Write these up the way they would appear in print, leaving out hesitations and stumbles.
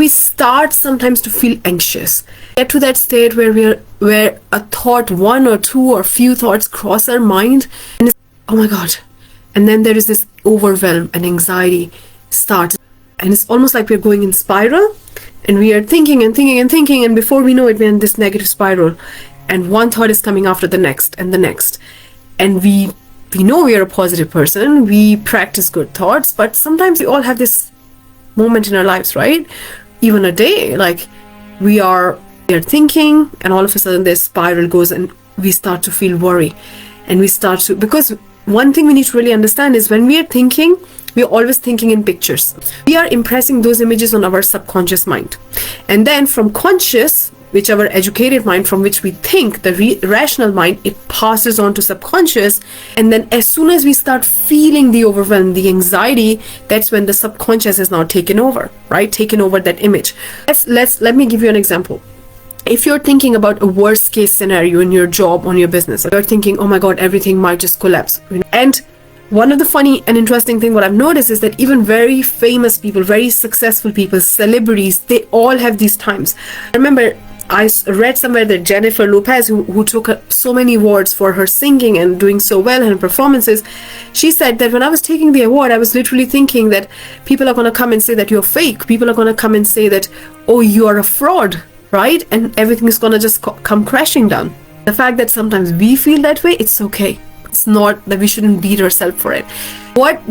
we start sometimes to feel anxious. Get to that state where a thought, one or two or few thoughts cross our mind, and it's, oh my God. And then there is this overwhelm and anxiety starts. And it's almost like we're going in spiral, and we are thinking and thinking and thinking, and before we know it, we're in this negative spiral. And one thought is coming after the next and the next. And we know we are a positive person, we practice good thoughts, but sometimes we all have this moment in our lives, right? Even a day, like we are thinking, and all of a sudden this spiral goes, and we start to feel worry. And we start to, because one thing we need to really understand is when we are thinking, we are always thinking in pictures. We are impressing those images on our subconscious mind. And then from conscious, which our educated mind, from which we think, the rational mind, it passes on to subconscious. And then as soon as we start feeling the overwhelm, the anxiety, that's when the subconscious is now taken over, right? Taken over that image. Let me give you an example. If you're thinking about a worst case scenario in your job, on your business, you're thinking, oh my God, everything might just collapse. And one of the funny and interesting thing what I've noticed is that even very famous people, very successful people, celebrities, they all have these times. I remember I read somewhere that Jennifer Lopez, who took so many awards for her singing and doing so well in her performances, she said that when I was taking the award, I was literally thinking that people are going to come and say that you're fake. People are going to come and say that, oh, you are a fraud, right? And everything is going to just come crashing down. The fact that sometimes we feel that way, it's okay. It's not that we shouldn't beat ourselves for it. What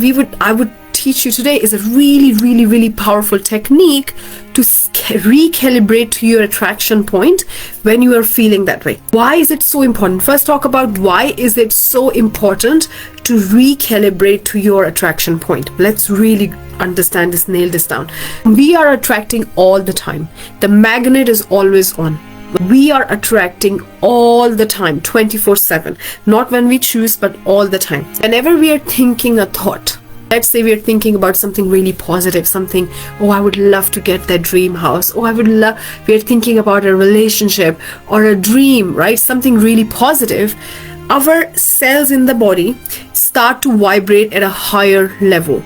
I would teach you today is a really, really, really powerful technique to recalibrate to your attraction point when you are feeling that way. Why is it so important? First, talk about why is it so important to recalibrate to your attraction point. Let's really understand this, nail this down. We are attracting all the time. The magnet is always on. We are attracting all the time, 24/7. Not when we choose, but all the time. Whenever we are thinking a thought, let's say we are thinking about something really positive, something, oh, I would love to get that dream house. Oh, we are thinking about a relationship or a dream, right? Something really positive. Our cells in the body start to vibrate at a higher level,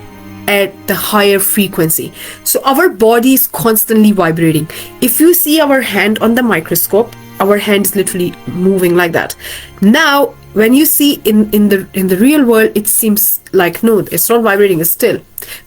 at the higher frequency. So our body is constantly vibrating. If you see our hand on the microscope, our hand is literally moving like that. Now, when you see in the real world, it seems like, no, it's not vibrating, it's still,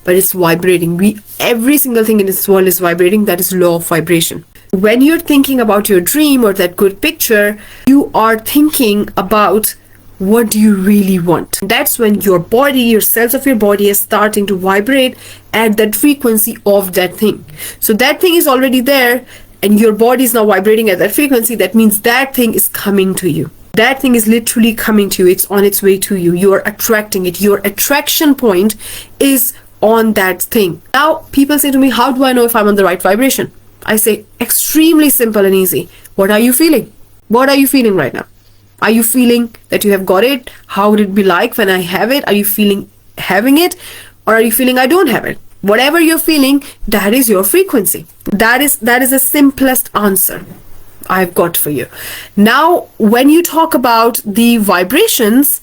but it's vibrating. Every single thing in this world is vibrating. That is law of vibration. When you're thinking about your dream or that good picture, you are thinking about what do you really want. That's when your body, your cells of your body is starting to vibrate at that frequency of that thing. So that thing is already there, and your body is now vibrating at that frequency. That means that thing is coming to you. That thing is literally coming to you. It's on its way to you. You are attracting it. Your attraction point is on that thing. Now, people say to me, how do I know if I'm on the right vibration? I say, extremely simple and easy. What are you feeling? What are you feeling right now? Are you feeling that you have got it? How would it be like when I have it? Are you feeling having it? Or are you feeling I don't have it? Whatever you're feeling, that is your frequency. That is the simplest answer I've got for you. Now, when you talk about the vibrations,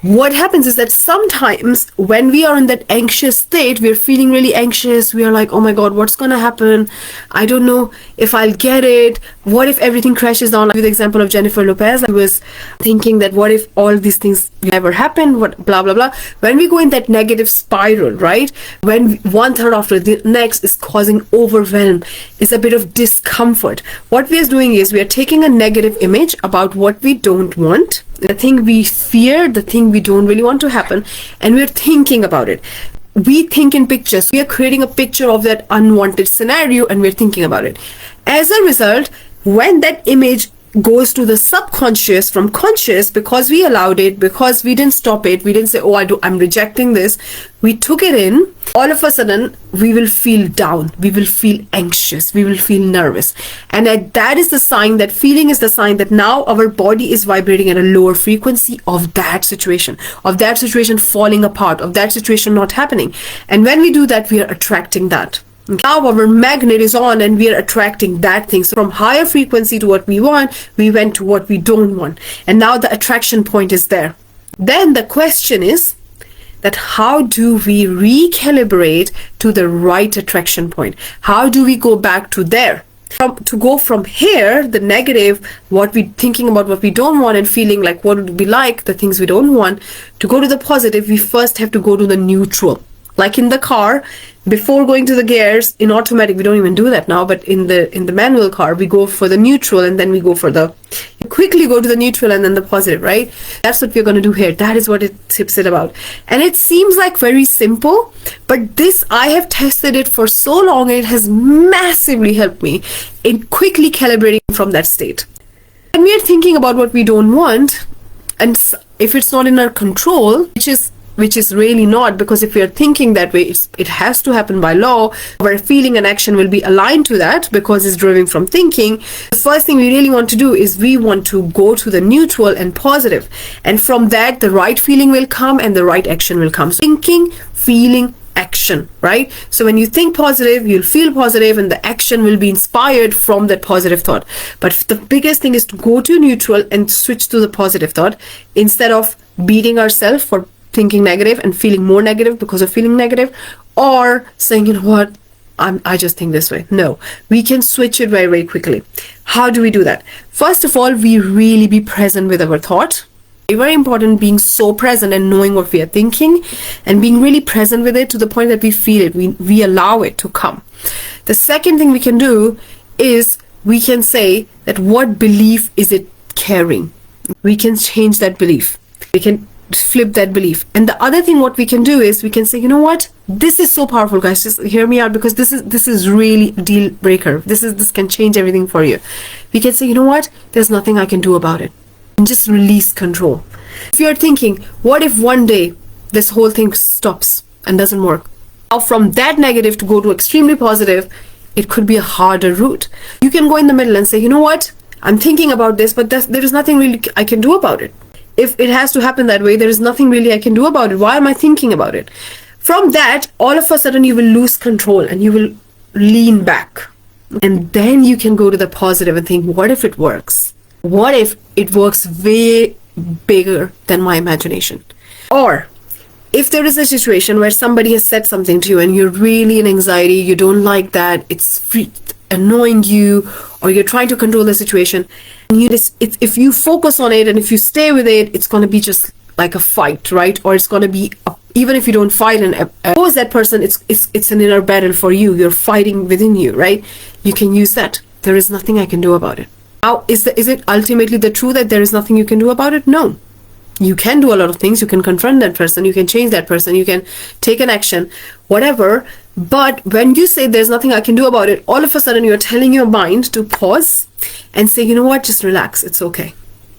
what happens is that sometimes when we are in that anxious state, we're feeling really anxious. We are like, oh my God, what's going to happen? I don't know if I'll get it. What if everything crashes down? Like with the example of Jennifer Lopez, I was thinking that what if all these things never happen? What blah, blah, blah. When we go in that negative spiral, right? When one thought after the next is causing overwhelm, it's a bit of discomfort. What we are doing is we are taking a negative image about what we don't want, the thing we fear, the thing we don't really want to happen, and we're thinking about it. We think in pictures. We are creating a picture of that unwanted scenario, and we're thinking about it. As a result, when that image goes to the subconscious from conscious, because we allowed it, because we didn't stop it, we didn't say, oh, I'm rejecting this, we took it in, all of a sudden we will feel down, we will feel anxious, we will feel nervous. And that is the sign, that feeling is the sign that now our body is vibrating at a lower frequency of that situation falling apart, of that situation not happening. And when we do that, we are attracting that. Now our magnet is on and we are attracting that thing. So from higher frequency to what we want, we went to what we don't want. And now the attraction point is there. Then the question is that how do we recalibrate to the right attraction point? How do we go back to there? To go from here, the negative, what we thinking about what we don't want and feeling like what would be like, the things we don't want, to go to the positive, we first have to go to the neutral. Like in the car, before going to the gears, in automatic, we don't even do that now, but in the manual car, we go for the neutral and then we go for the, quickly go to the neutral and then the positive, right? That's what we're going to do here. That is what it tips it about. And it seems like very simple, but this, I have tested it for so long, and it has massively helped me in quickly calibrating from that state. When we are thinking about what we don't want, and if it's not in our control, which is really not, because if we are thinking that way, it has to happen by law, where feeling and action will be aligned to that because it's driven from thinking. The first thing we really want to do is we want to go to the neutral and positive, and from that the right feeling will come and the right action will come. So thinking, feeling, action, right? So when you think positive, you'll feel positive, and the action will be inspired from that positive thought. But the biggest thing is to go to neutral and switch to the positive thought, instead of beating ourselves for thinking negative and feeling more negative because of feeling negative, or saying, you know what, I just think this way. No, we can switch it very, very quickly. How do we do that? First of all, we really be present with our thought. Very important, being so present and knowing what we are thinking and being really present with it to the point that we feel it, we allow it to come. The second thing we can do is we can say that what belief is it carrying? We can change that belief. We can flip that belief. And the other thing what we can do is we can say, you know what, this is so powerful, guys, just hear me out, because this is really a deal breaker. This can change everything for you. We can say, you know what, there's nothing I can do about it, and just release control. If you're thinking, what if one day this whole thing stops and doesn't work? Now from that negative to go to extremely positive, it could be a harder route. You can go in the middle and say, you know what, I'm thinking about this, but there is nothing really I can do about it. If it has to happen that way, there is nothing really I can do about it. Why am I thinking about it? From that, all of a sudden you will lose control and you will lean back. And then you can go to the positive and think, what if it works? What if it works way bigger than my imagination? Or if there is a situation where somebody has said something to you and you're really in anxiety, you don't like that, it's annoying you, or you're trying to control the situation, and if you focus on it and if you stay with it, it's going to be just like a fight, right? Or it's going to be even if you don't fight and oppose that person, it's an inner battle for you. You're fighting within you, right? You can use that. There is nothing I can do about it. Now, is it ultimately the truth that there is nothing you can do about it? No. You can do a lot of things. You can confront that person, you can change that person, you can take an action, whatever. But when you say there's nothing I can do about it, all of a sudden you're telling your mind to pause and say, you know what, just relax, it's okay.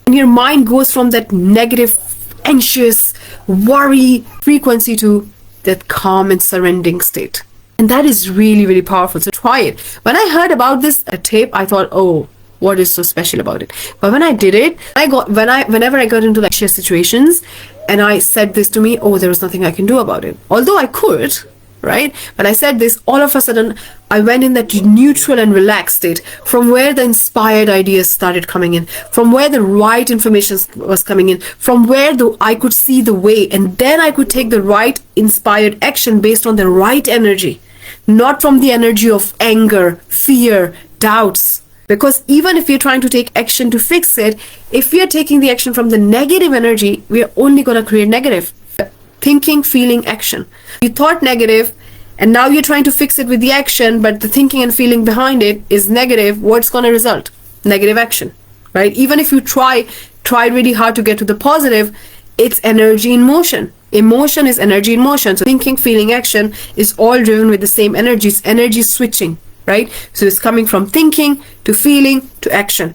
And your mind goes from that negative, anxious, worry frequency to that calm and surrendering state. And that is really, really powerful. So try it. When I heard about this tape, I thought, oh, what is so special about it? But when I did it, whenever I got into like anxious situations and I said this to me, oh, there was nothing I can do about it. Although I could, right? But I said this, all of a sudden I went in that neutral and relaxed state, from where the inspired ideas started coming in, from where the right information was coming in, from where I could see the way, and then I could take the right inspired action based on the right energy, not from the energy of anger, fear, doubts. Because even if you're trying to take action to fix it, if we are taking the action from the negative energy, we are only going to create negative. Thinking, feeling, action. You thought negative, and now you're trying to fix it with the action, but the thinking and feeling behind it is negative. What's going to result? Negative action, right? Even if you try really hard to get to the positive, it's energy in motion. Emotion is energy in motion. So thinking, feeling, action is all driven with the same energy. It's energy switching, right? So it's coming from thinking to feeling to action.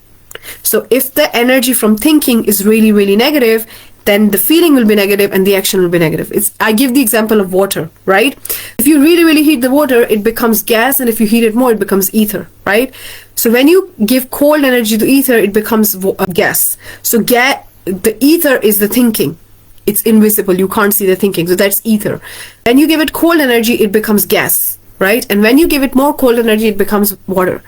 So if the energy from thinking is really, really negative, then the feeling will be negative and the action will be negative. I give the example of water, right? If you really, really heat the water, it becomes gas, and if you heat it more, it becomes ether, right? So when you give cold energy to ether, it becomes gas. So the ether is the thinking. It's invisible. You can't see the thinking. So that's ether. When you give it cold energy, it becomes gas, right? And when you give it more cold energy, it becomes water.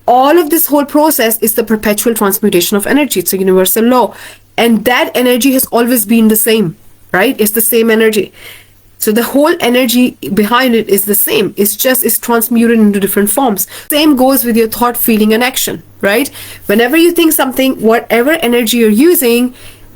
All of this whole process is the perpetual transmutation of energy. It's a universal law. And that energy has always been the same. right? It's the same energy. So the whole energy behind it is the same. It's transmuted into different forms. Same goes with your thought, feeling, and action, right? Whenever you think something, whatever energy you're using,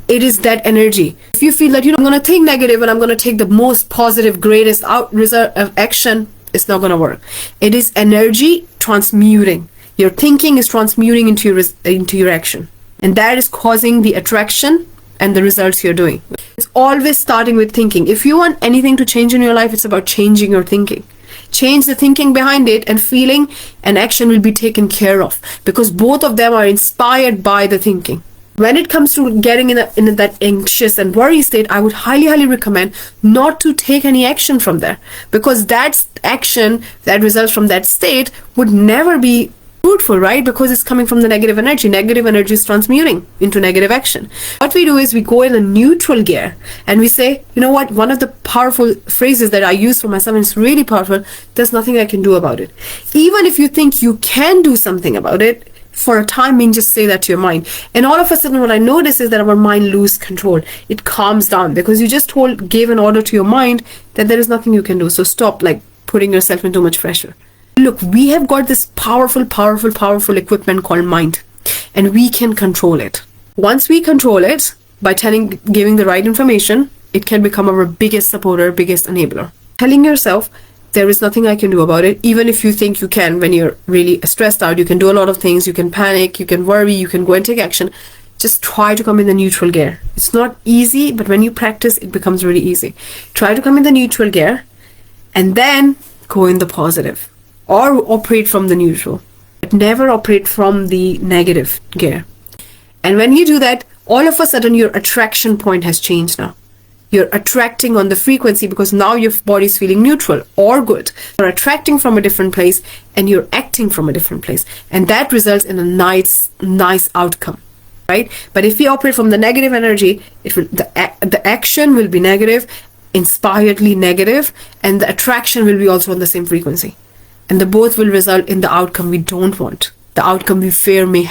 it is that energy. If you feel that, I'm going to think negative and I'm going to take the most positive, greatest result of action, it's not going to work. It is energy transmuting. Your thinking is transmuting into your action. And that is causing the attraction and the results you're doing. It's always starting with thinking. If you want anything to change in your life, it's about changing your thinking. Change the thinking behind it, and feeling and action will be taken care of, because both of them are inspired by the thinking. When it comes to getting in that anxious and worry state, I would highly recommend not to take any action from there, because that action that results from that state would never be fruitful, right? Because it's coming from the negative energy. Negative energy is transmuting into negative action. What we do is we go in a neutral gear and we say, you know what, one of the powerful phrases that I use for myself, and it's really powerful: there's nothing I can do about it. Even if you think you can do something about it, for a time being, just say that to your mind. And all of a sudden, what I notice is that our mind loses control. It calms down, because you just gave an order to your mind that there is nothing you can do. So stop putting yourself into too much pressure. Look, we have got this powerful equipment called mind, and we can control it. Once we control it by giving the right information, it can become our biggest supporter, biggest enabler. Telling yourself, there is nothing I can do about it, even if you think you can. When you're really stressed out, you can do a lot of things, you can panic, you can worry, you can go and take action. Just try to come in the neutral gear. It's not easy, but when you practice, it becomes really easy. Try to come in the neutral gear and then go in the positive, or operate from the neutral, but never operate from the negative gear. And when you do that, all of a sudden your attraction point has changed now. You're attracting on the frequency, because now your body is feeling neutral or good. You're attracting from a different place and you're acting from a different place. And that results in a nice outcome, right? But if we operate from the negative energy, the action will be negative, inspiredly negative, and the attraction will be also on the same frequency. And the both will result in the outcome we don't want. The outcome we fear may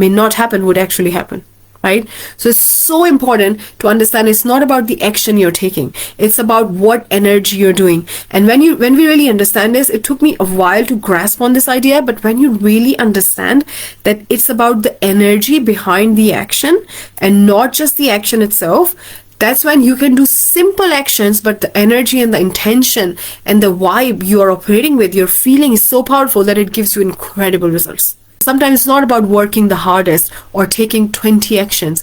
not happen, would actually happen, right? So it's so important to understand it's not about the action you're taking. It's about what energy you're doing. And when we really understand this, it took me a while to grasp on this idea, but when you really understand that it's about the energy behind the action and not just the action itself, that's when you can do simple actions, but the energy and the intention and the vibe you are operating with, your feeling is so powerful that it gives you incredible results. Sometimes it's not about working the hardest or taking 20 actions.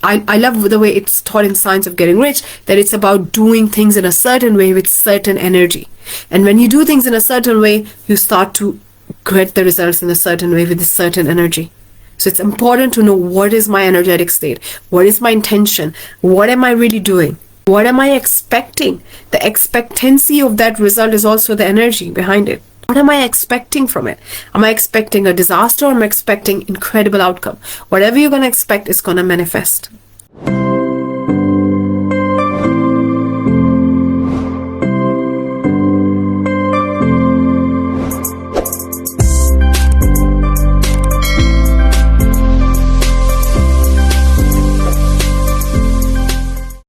I love the way it's taught in Science of Getting Rich, that it's about doing things in a certain way with certain energy. And when you do things in a certain way, you start to get the results in a certain way with a certain energy. So it's important to know, what is my energetic state? What is my intention? What am I really doing? What am I expecting? The expectancy of that result is also the energy behind it. What am I expecting from it? Am I expecting a disaster, or am I expecting incredible outcome? Whatever you're going to expect is going to manifest.